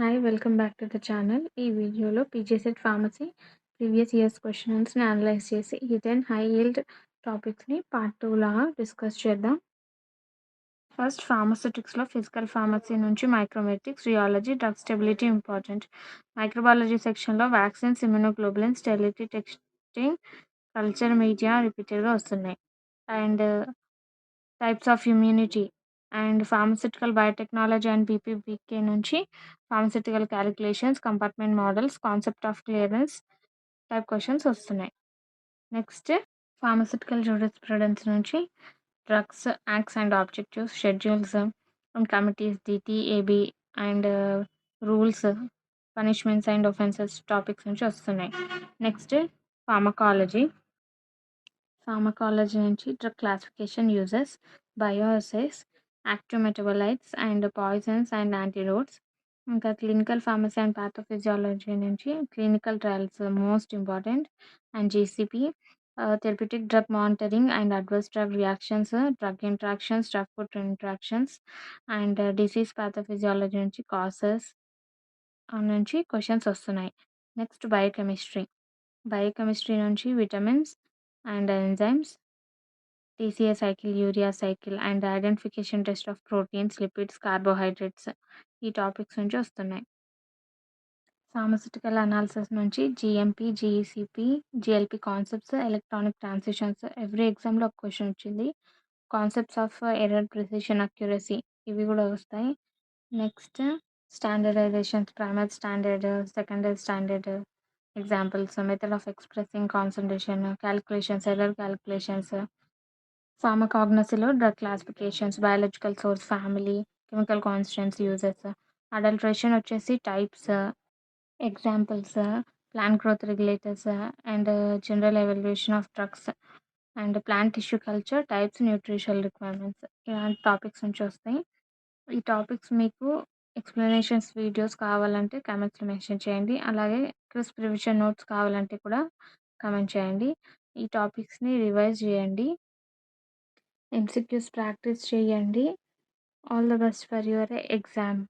Hi! Welcome back to the channel. ఈ వీడియోలో PGCET pharmacy previous years క్వెషన్స్‌ని analyse చేసి హిడెన్ హై యీల్డ్ టాపిక్స్‌ని పార్ట్ 2 లాగా డిస్కస్ చేద్దాం. ఫస్ట్ ఫార్మాస్యూటిక్స్‌లో ఫిజికల్ ఫార్మసీ నుంచి micromeritics, rheology, drug stability important. Microbiology సెక్షన్‌లో vaccines, immunoglobulins, sterility testing, culture media రిపీటెడ్‌గా వస్తున్నాయి. And types of immunity and pharmaceutical biotechnology and PPPK నుంచి pharmaceutical calculations, compartment models, concept of clearance type questions వస్తున్నాయి. Next pharmaceutical jurisprudence నుంచి drugs, acts and objectives, schedules and committees, DTAB and rules, punishments and offences topics నుంచి వస్తున్నాయి. Next pharmacology నుంచి drug classification, uses, bioassays, active metabolites and poisons and antidotes. ఇంకా clinical pharmacy and pathophysiology నుంచి clinical trials most important and GCP, therapeutic drug monitoring and adverse drug reactions, drug interactions, drug food interactions and disease pathophysiology నుంచి cases నుంచి questions వస్తున్నాయి. Next biochemistry నుంచి vitamins and enzymes, TCA cycle, urea cycle and identification test of proteins, lipids, carbohydrates ఈ topics నుంచి వస్తున్నాయి. Pharmaceutical analysis నుంచి GMP, GECP, GLP concepts, electronic transitions every ఎగ్జామ్లో ఒక క్వశ్చన్ వచ్చింది. Concepts of error, precision, accuracy ఇవి కూడా వస్తాయి. Next standardisations, primary standard, secondary standard examples, method of expressing concentration, calculations, error calculations. ఫార్మకాగ్నసీలో drug classifications, biological source, family, chemical constants, uses. Adulteration వచ్చేసి types, examples, plant growth regulators and general evaluation of drugs and plant tissue culture, types, nutritional requirements ఇలాంటి topics నుంచి వస్తాయి. ఈ topics మీకు explanations videos కావాలంటే కామెంట్స్లో mention చేయండి. అలాగే క్విజ్ రివిజన్ నోట్స్ కావాలంటే కూడా కామెంట్ చేయండి. ఈ టాపిక్స్ని రివైజ్ చేయండి, ఎంసీక్యూస్ ప్రాక్టీస్ చేయండి. All the best for your exam.